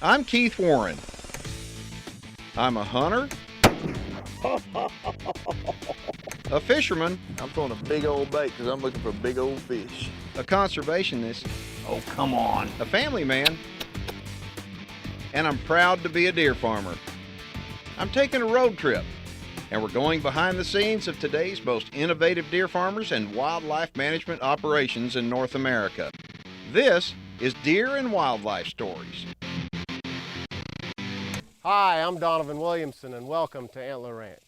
I'm Keith Warren. I'm a hunter, a fisherman, I'm throwing a big old bait because I'm looking for big old fish. a conservationist, Oh, come on. a family man, and I'm proud to be a deer farmer. I'm taking a road trip, and we're going behind the scenes of today's most innovative deer farmers and wildlife management operations in North America. This is Deer and Wildlife Stories. Hi, I'm Donovan Williamson, and welcome to Antler Ranch.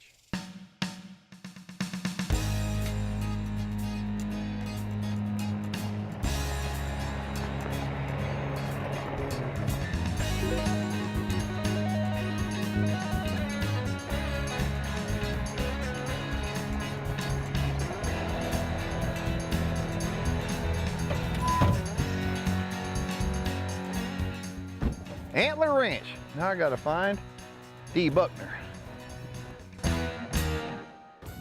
Antler Ranch. Now I gotta find D. Buckner.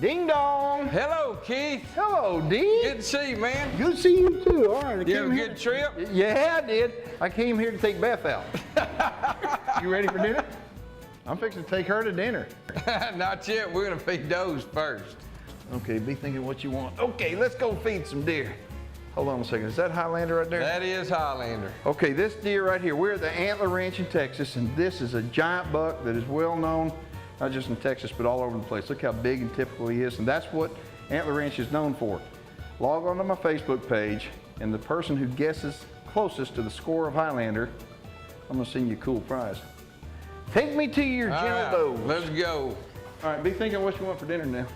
Ding dong. Hello, Keith. Hello, D. Good to see you, man. Good to see you too. All right. You have a good trip? Yeah, I did. I came here to take Beth out. You ready for dinner? I'm fixing to take her to dinner. Not yet. We're gonna feed those first. Okay, be thinking what you want. Okay, let's go feed some deer. Hold on a second. Is that Highlander right there? That is Highlander. Okay, this deer right here, we're at the Antler Ranch in Texas, and this is a giant buck that is well known, not just in Texas, but all over the place. Look how big and typical he is, and that's what Antler Ranch is known for. Log on to my Facebook page, and the person who guesses closest to the score of Highlander, I'm gonna send you a cool prize. Take me to your All gentle right, does. let's go. All right, be thinking what you want for dinner now.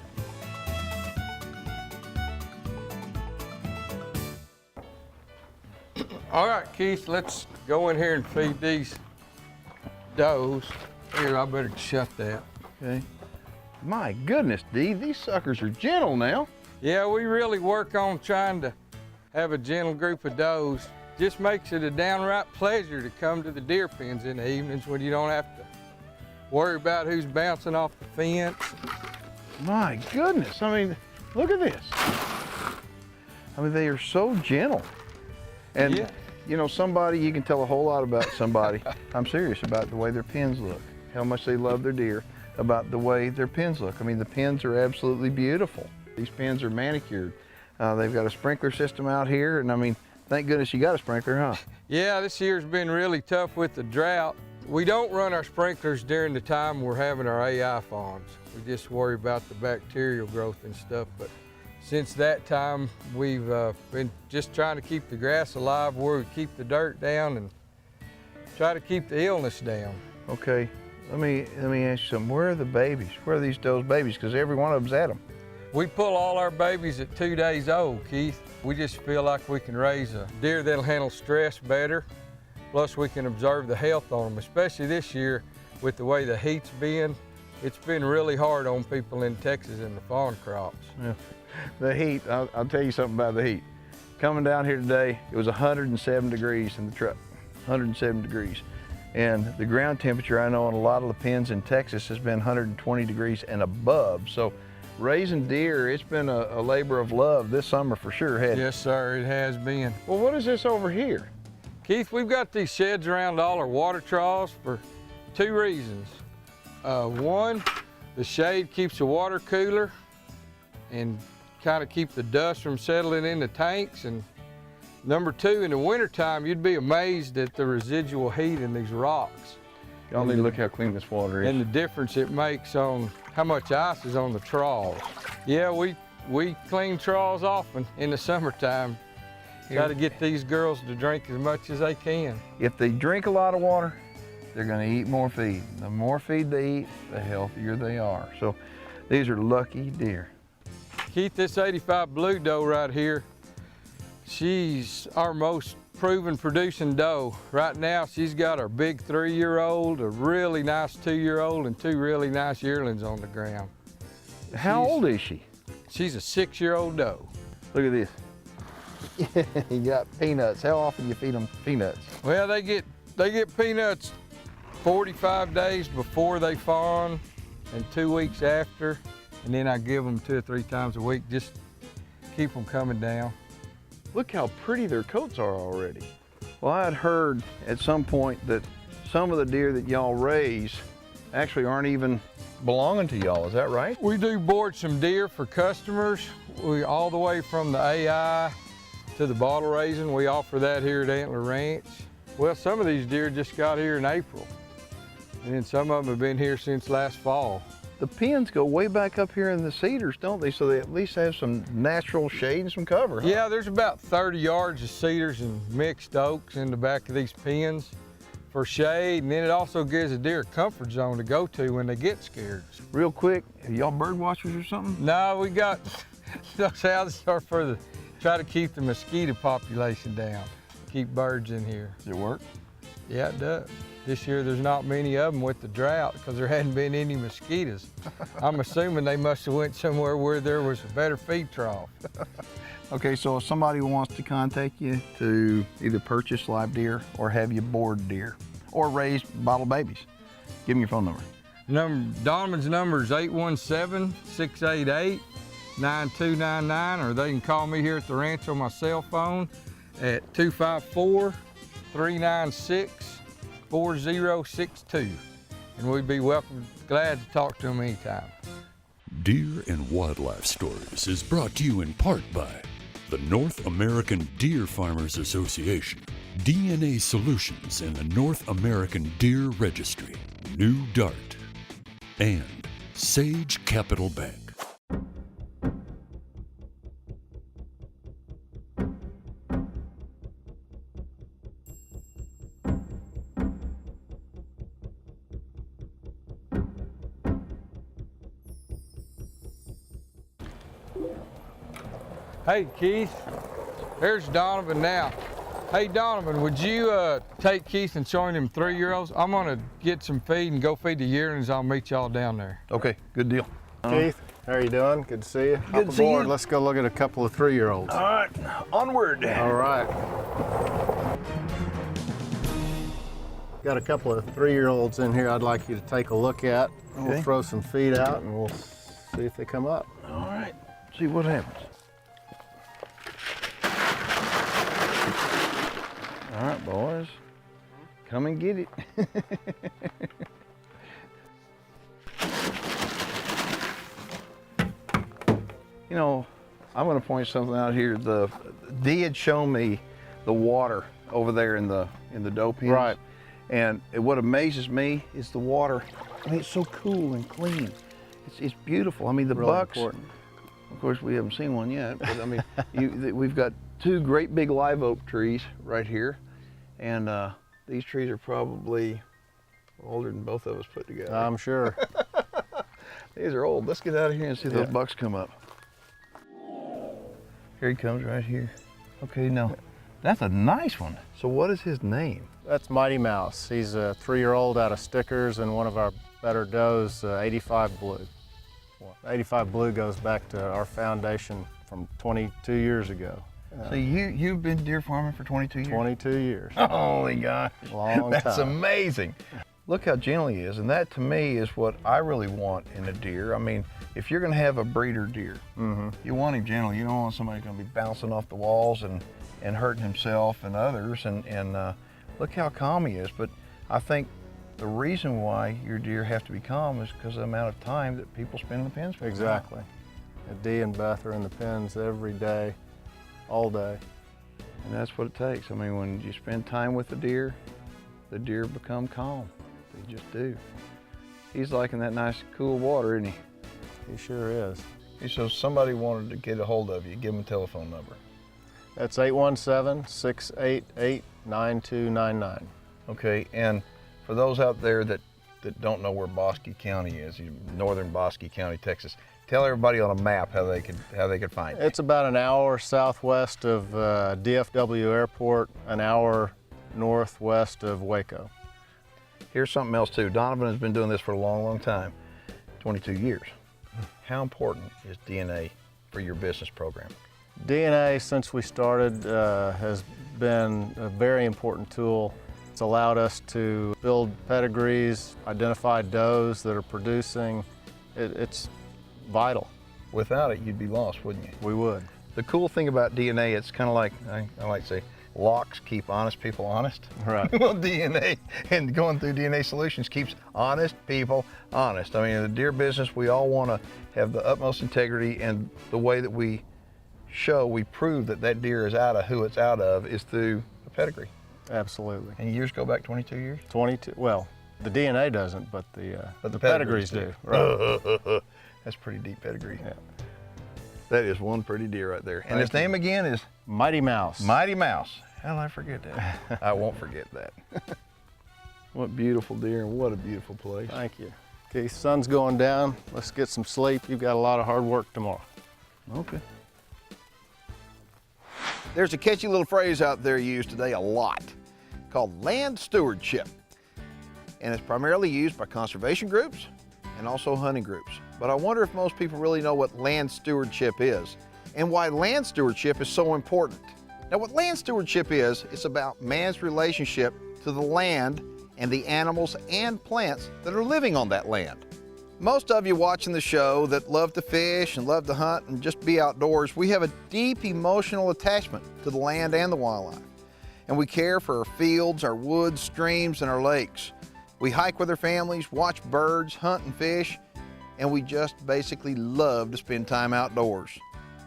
All right, Keith, let's go in here and feed these does. Here, I better shut that. Okay. My goodness, Dee, these suckers are gentle now. Yeah, we really work on trying to have a gentle group of does. Just makes it a downright pleasure to come to the deer pens in the evenings when you don't have to worry about who's bouncing off the fence. My goodness, I mean, look at this. I mean, they are so gentle. And, Yeah. you know, somebody, you can tell a whole lot about somebody. I'm serious about the way their pens look, how much they love their deer, about the way their pens look. I mean, the pens are absolutely beautiful. These pens are manicured. They've got a sprinkler system out here, and I mean, thank goodness you got a sprinkler, huh? Yeah, this year's been really tough with the drought. We don't run our sprinklers during the time we're having our AI fawns. We just worry about the bacterial growth and stuff. But since that time, we've been just trying to keep the grass alive where we keep the dirt down and try to keep the illness down. Okay, let me ask you something. Where are the babies? Where are these does babies? Because every one of them's at them. We pull all our babies at 2 days old, Keith. We just feel like we can raise a deer that'll handle stress better. Plus we can observe the health on them, especially this year with the way the heat's been. It's been really hard on people in Texas in the fawn crops. Yeah. The heat, I'll tell you something about the heat. Coming down here today, it was 107 degrees in the truck, 107 degrees. And the ground temperature, I know in a lot of the pens in Texas has been 120 degrees and above. So raising deer, it's been a labor of love this summer for sure, hasn't it? Yes, sir, it has been. Well, what is this over here? Keith, we've got these sheds around all our water troughs for 2 reasons. One, the shade keeps the water cooler and kind of keep the dust from settling in the tanks. And number 2, in the wintertime, you'd be amazed at the residual heat in these rocks. Y'all need to look how clean this water is. And the difference it makes on how much ice is on the troughs. Yeah, we clean troughs often in the summertime. Try to get these girls to drink as much as they can. If they drink a lot of water, they're gonna eat more feed. The more feed they eat, the healthier they are. So these are lucky deer. Keith, this 85 blue doe right here, she's our most proven producing doe. Right now, she's got her big 3-year-old, a really nice 2-year-old, and 2 really nice yearlings on the ground. How old is she? She's a 6-year-old doe. Look at this. You got peanuts. How often do you feed them peanuts? Well, they get peanuts 45 days before they fawn and 2 weeks after, and then I give them 2 or 3 times a week, just keep them coming down. Look how pretty their coats are already. Well, I had heard at some point that some of the deer that y'all raise actually aren't even belonging to y'all, is that right? We do board some deer for customers. We all the way from the AI to the bottle raising. We offer that here at Antler Ranch. Well, some of these deer just got here in April, and then some of them have been here since last fall. The pens go way back up here in the cedars, don't they? So they at least have some natural shade and some cover, huh? Yeah, there's about 30 yards of cedars and mixed oaks in the back of these pens for shade, and then it also gives the deer a comfort zone to go to when they get scared. Real quick, are y'all bird watchers or something? No, we got those houses are try to keep the mosquito population down, keep birds in here. Does it work? Yeah, it does. This year there's not many of them with the drought because there hadn't been any mosquitoes. I'm assuming they must have went somewhere where there was a better feed trough. Okay, so if somebody wants to contact you to either purchase live deer or have you board deer or raise bottle babies, give me your phone number. Donovan's number is 817-688-9299, or they can call me here at the ranch on my cell phone at 254-396-4062, and we'd be glad to talk to them anytime. Deer and Wildlife Stories is brought to you in part by the North American Deer Farmers Association, DNA Solutions and the North American Deer Registry, New Dart, and Sage Capital Bank. Hey Keith, there's Donovan now. Hey Donovan, would you take Keith and show him them 3-year-olds? I'm gonna get some feed and go feed the yearlings. I'll meet y'all down there. Okay, good deal. Keith, how are you doing? Good to see you. Good to see you. Let's go look at a couple of 3-year-olds. All right, onward. All right. Got a couple of 3-year-olds in here I'd like you to take a look at. Okay. We'll throw some feed out and we'll see if they come up. All right, see what happens. All right, boys, come and get it. You know, I'm going to point something out here. Dee had shown me the water over there in the doe pens. Right. And what amazes me is the water. I mean, it's so cool and clean. It's beautiful. I mean, the Really bucks. important. Of course, we haven't seen one yet, but I mean, we've got 2 great big live oak trees right here, and these trees are probably older than both of us put together. I'm sure. These are old. Let's get out of here and see those bucks come up. Here he comes right here. Okay, now, that's a nice one. So what is his name? That's Mighty Mouse. He's a 3-year-old out of Stickers and one of our better does, 85 Blue. 85 Blue goes back to our foundation from 22 years ago. So you've been deer farming for 22 years? 22 years. Holy gosh. Long That's time. amazing. Look how gentle he is, and that to me is what I really want in a deer. I mean, if you're gonna have a breeder deer, you want him gentle. You don't want somebody gonna be bouncing off the walls and hurting himself and others, and look how calm he is. But I think the reason why your deer have to be calm is because of the amount of time that people spend in the pens. Exactly. Dee and Beth are in the pens every day, all day. And that's what it takes. I mean, when you spend time with the deer become calm. They just do. He's liking that nice cool water, isn't he? He sure is. So if somebody wanted to get a hold of you, give them a telephone number. That's 817-688-9299. Okay, and for those out there that don't know where Bosque County is, northern Bosque County, Texas, tell everybody on a map how they could find it. It's about an hour southwest of DFW Airport, an hour northwest of Waco. Here's something else too. Donovan has been doing this for a long, long time, 22 years. How important is DNA for your business program? DNA, since we started, has been a very important tool. It's allowed us to build pedigrees, identify does that are producing. It's vital. Without it, you'd be lost, wouldn't you? We would. The cool thing about DNA, it's kind of like, I like to say, locks keep honest people honest. Right. Well, DNA and going through DNA Solutions keeps honest people honest. I mean, in the deer business, we all want to have the utmost integrity, and the way that we prove that that deer is out of who it's out of is through a pedigree. Absolutely. And yours go back 22 years? 22, well, the DNA doesn't, but the pedigrees do. Right. That's pretty deep pedigree. Yeah. That is one pretty deer right there. And his name again is? Mighty Mouse. Mighty Mouse. How did I forget that? I won't forget that. What beautiful deer, and what a beautiful place. Thank you. Okay, sun's going down. Let's get some sleep. You've got a lot of hard work tomorrow. Okay. There's a catchy little phrase out there used today a lot called land stewardship. And it's primarily used by conservation groups and also hunting groups. But I wonder if most people really know what land stewardship is and why land stewardship is so important. Now, what land stewardship is, it's about man's relationship to the land and the animals and plants that are living on that land. Most of you watching the show that love to fish and love to hunt and just be outdoors, we have a deep emotional attachment to the land and the wildlife. And we care for our fields, our woods, streams, and our lakes. We hike with our families, watch birds, hunt and fish, and we just basically love to spend time outdoors.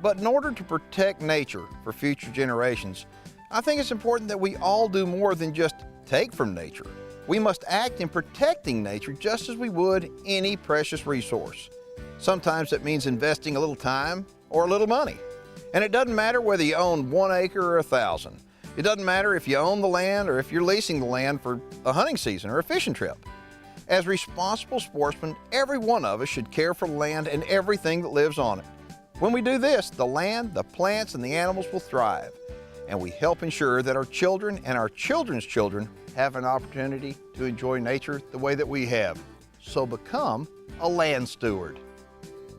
But in order to protect nature for future generations, I think it's important that we all do more than just take from nature. We must act in protecting nature just as we would any precious resource. Sometimes it means investing a little time or a little money. And it doesn't matter whether you own 1 acre or 1,000. It doesn't matter if you own the land or if you're leasing the land for a hunting season or a fishing trip. As responsible sportsmen, every one of us should care for the land and everything that lives on it. When we do this, the land, the plants, and the animals will thrive. And we help ensure that our children and our children's children have an opportunity to enjoy nature the way that we have. So become a land steward.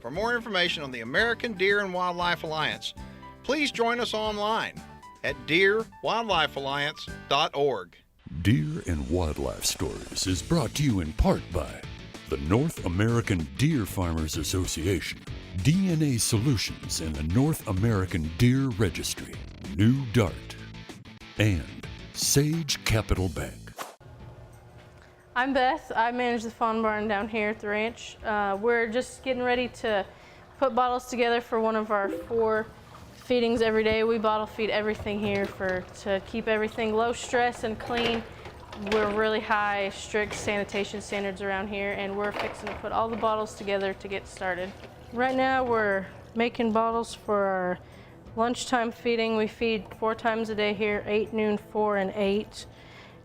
For more information on the American Deer and Wildlife Alliance, please join us online at deerwildlifealliance.org. Deer and Wildlife Stories is brought to you in part by the North American Deer Farmers Association, DNA Solutions, and the North American Deer Registry, New Dart, and Sage Capital Bank. I'm Beth. I manage the fawn barn down here at the ranch. We're just getting ready to put bottles together for one of our 4 feedings every day. We bottle feed everything here to keep everything low stress and clean. We're really high, strict sanitation standards around here, and we're fixing to put all the bottles together to get started. Right now we're making bottles for our lunchtime feeding. We feed 4 times a day here, 8, noon, 4, and 8.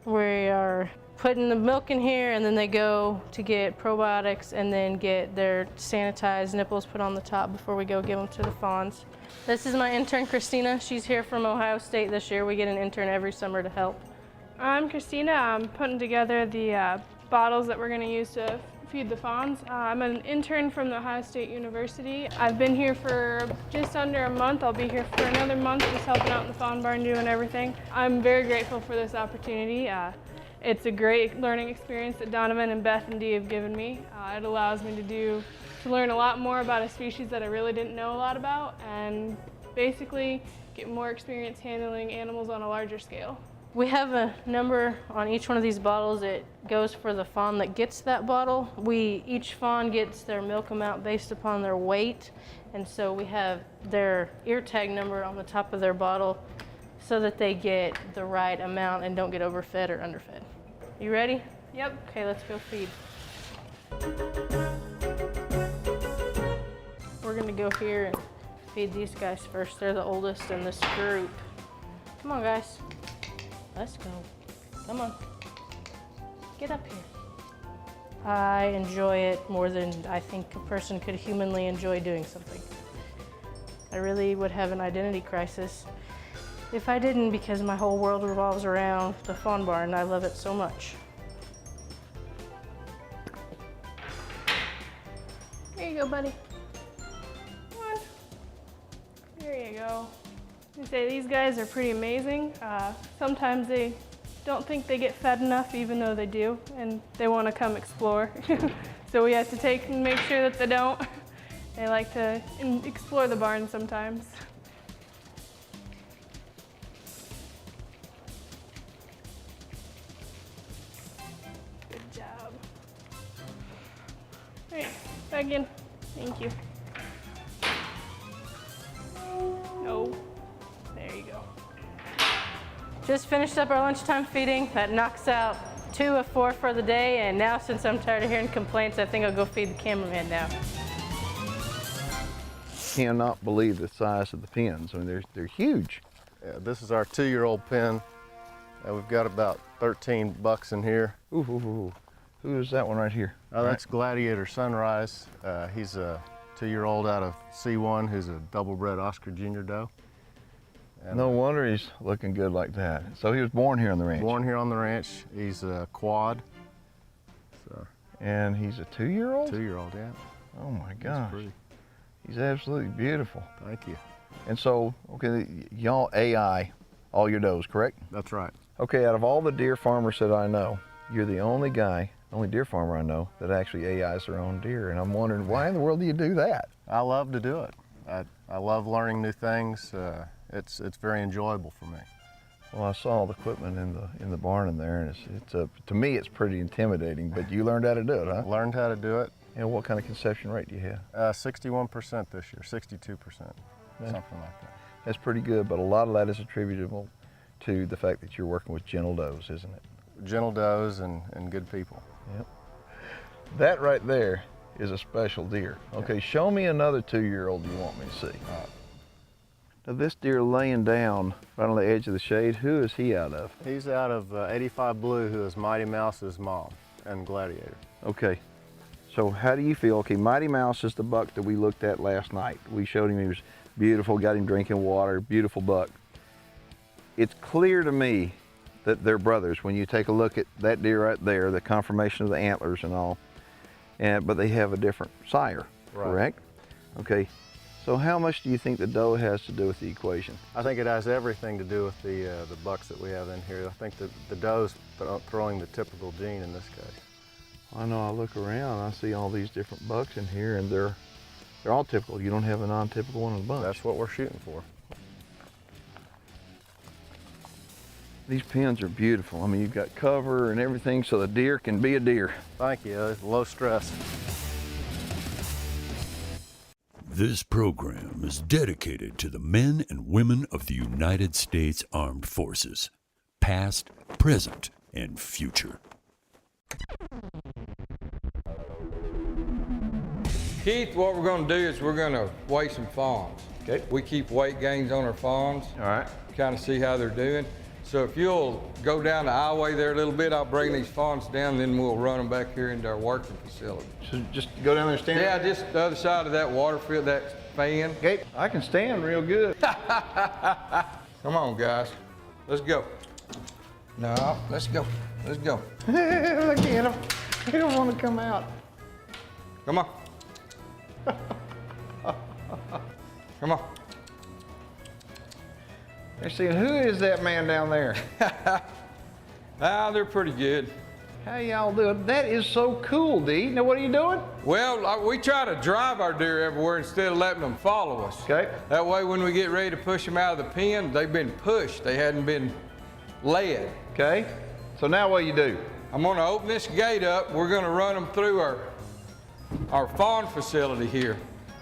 We are putting the milk in here, and then they go to get probiotics and then get their sanitized nipples put on the top before we go give them to the fawns. This is my intern, Christina. She's here from Ohio State this year. We get an intern every summer to help. I'm Christina. I'm putting together the bottles that we're going to use to feed the fawns. I'm an intern from the Ohio State University. I've been here for just under a month. I'll be here for another month just helping out in the fawn barn doing everything. I'm very grateful for this opportunity. It's a great learning experience that Donovan and Beth and Dee have given me. It allows me to learn a lot more about a species that I really didn't know a lot about, and basically get more experience handling animals on a larger scale. We have a number on each one of these bottles. It goes for the fawn that gets that bottle. Each fawn gets their milk amount based upon their weight, and so we have their ear tag number on the top of their bottle so that they get the right amount and don't get overfed or underfed. You ready? Yep. Okay, let's go feed. We're gonna go here and feed these guys first. They're the oldest in this group. Come on, guys. Let's go. Come on. Get up here. I enjoy it more than I think a person could humanly enjoy doing something. I really would have an identity crisis if I didn't, because my whole world revolves around the fawn barn. I love it so much. Here you go, buddy. Come on. There you go. I say these guys are pretty amazing. Sometimes they don't think they get fed enough, even though they do, and they want to come explore. So we have to take and make sure that they don't. They like to explore the barn sometimes. All right, back in. Thank you. No. There you go. Just finished up our lunchtime feeding. That knocks out 2 of 4 for the day, and now since I'm tired of hearing complaints, I think I'll go feed the cameraman now. Cannot believe the size of the pens. I mean, they're huge. Yeah, this is our 2-year-old pen. We've got about 13 bucks in here. Ooh, ooh, ooh. Who is that one right here? Oh, that's Gladiator Sunrise. He's a 2-year-old out of C1 who's a double-bred Oscar Jr. doe. And No wonder he's looking good like that. So he was born here on the ranch. born here on the ranch. He's a quad. So, And he's a 2-year-old? 2-year-old, yeah. Oh my He's gosh. pretty. He's absolutely beautiful. Thank you. And so, okay, y'all AI all your does, correct? That's right. Okay, out of all the deer farmers that I know, you're the only deer farmer I know that actually AIs their own deer. And I'm wondering, why in the world do you do that? I love to do it. I love learning new things. It's very enjoyable for me. Well, I saw all the equipment in the barn in there, and it's to me it's pretty intimidating. But you learned how to do it, huh? Learned how to do it. And what kind of conception rate do you have? 61% this year, 62%, something like that. That's pretty good, but a lot of that is attributable to the fact that you're working with gentle does, isn't it? Gentle does and good people. Yep. That right there is a special deer. Okay, show me another 2-year-old you want me to see. Now this deer laying down right on the edge of the shade, who is he out of? He's out of 85 Blue, who is Mighty Mouse's mom and Gladiator. Okay, so how do you feel? Okay, Mighty Mouse is the buck that we looked at last night. We showed him, he was beautiful, got him drinking water, beautiful buck. It's clear to me that they're brothers when you take a look at that deer right there, the conformation of the antlers and all, but they have a different sire, correct? Okay, so how much do you think the doe has to do with the equation? I think it has everything to do with the bucks that we have in here. I think that the doe's throwing the typical gene in this case. I know, I look around, I see all these different bucks in here, and they're all typical. You don't have a non-typical one in the bunch. That's what we're shooting for. These pens are beautiful. I mean, you've got cover and everything so the deer can be a deer. Thank you. It's low stress. This program is dedicated to the men and women of the United States Armed Forces, past, present, and future. Keith, what we're gonna do is we're gonna weigh some fawns. Okay. We keep weight gains on our fawns. All right. Kind of see how they're doing. So if you'll go down the aisleway there a little bit, I'll bring these fawns down, then we'll run them back here into our working facility. So just go down there and stand? Yeah, just the other side of that water field, that fan. Okay, I can stand real good. Come on, guys. Let's go. No, let's go. Let's go. Look at him. He don't want to come out. Come on. Come on. They're saying, who is that man down there? They're pretty good. How y'all doing? That is so cool, D. Now what are you doing? Well, we try to drive our deer everywhere instead of letting them follow us. Okay. That way when we get ready to push them out of the pen, they've been pushed. They hadn't been led. Okay. So now what do you do? I'm gonna open this gate up. We're gonna run them through our fawn facility here.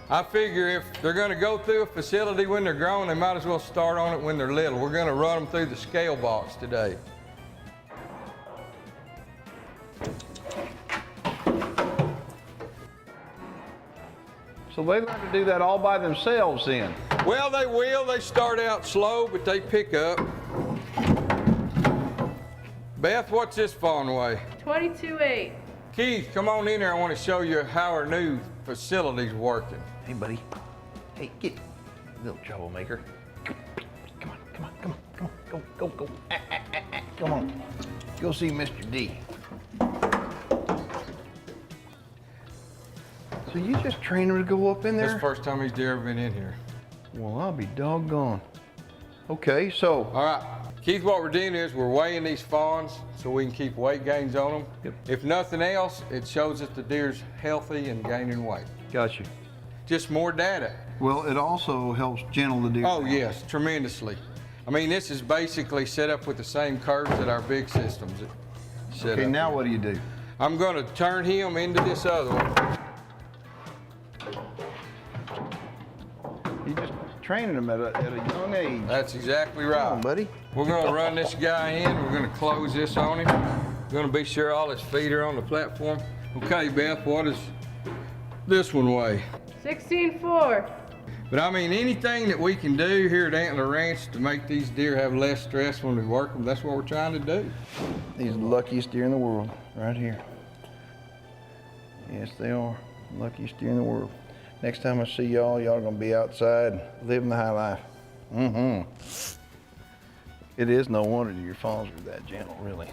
I figure if they're gonna go through a facility when they're grown, they might as well start on it when they're little. We're gonna run them through the scale box today. So they learn to do that all by themselves then? Well, they will. They start out slow, but they pick up. Beth, what's this fawn weigh? 22.8. Keith, come on in here. I want to show you how our new facility's working. Hey, buddy. Hey, get little troublemaker. Come on, come on, come on, come on, go, go, go. Come on. Go see Mr. D. So you just train him to go up in This is there? the first time he's ever been in here. Well, I'll be doggone. Okay, so. All right, Keith, what we're doing is we're weighing these fawns so we can keep weight gains on them. Yep. If nothing else, it shows that the deer's healthy and gaining weight. Got you. Just more data. Well, it also helps gentle the deer. Oh, yes, tremendously. I mean, this is basically set up with the same curves that our big systems set Okay, up now with. what do you do? I'm going to turn him into this other one. training them at a young age. That's exactly Come right. on, buddy. We're gonna run this guy in. We're gonna close this on him. We're gonna be sure all his feet are on the platform. Okay, Beth, what does this one weigh? 16.4. But I mean, anything that we can do here at Antler Ranch to make these deer have less stress when we work them, that's what we're trying to do. These are the luckiest deer in the world, right here. Yes, they are. Luckiest deer in the world. Next time I see y'all, y'all are gonna be outside living the high life. It is no wonder that your fawns are that gentle, really.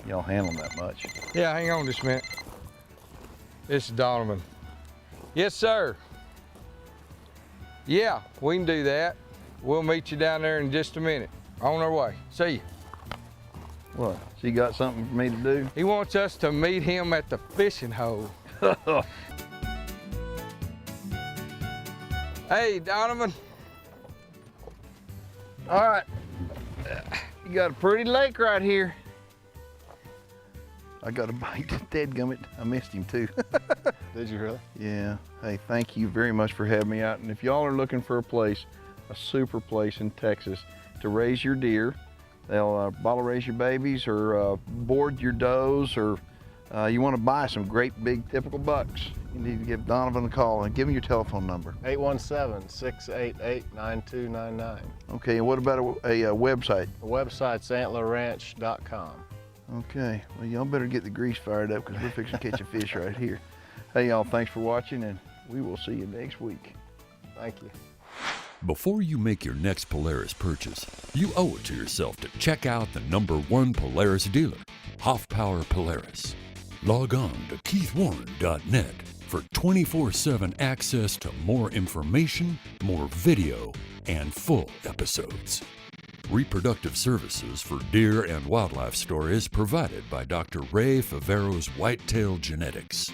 Y'all handle them that much. Yeah, hang on just a minute. This is Donovan. Yes, sir. Yeah, we can do that. We'll meet you down there in just a minute. On our way. See you. What? So you got something for me to do? He wants us to meet him at the fishing hole. Hey, Donovan. All right. You got a pretty lake right here. I got a bite. Dadgummit. I missed him too. Did you really? Yeah. Hey, thank you very much for having me out. And if y'all are looking for a place, a super place in Texas to raise your deer, they'll bottle raise your babies or board your does, or you want to buy some great big typical bucks, you need to give Donovan a call and give him your telephone number. 817-688-9299. Okay, and what about a website? The website's antlerranch.com. Okay, well, y'all better get the grease fired up because we're fixing to catch a fish right here. Hey, y'all, thanks for watching, and we will see you next week. Thank you. Before you make your next Polaris purchase, you owe it to yourself to check out the #1 Polaris dealer, Hoffpower Polaris. Log on to keithwarren.net for 24/7 access to more information, more video, and full episodes. Reproductive services for deer and wildlife stories provided by Dr. Ray Favero's Whitetail Genetics.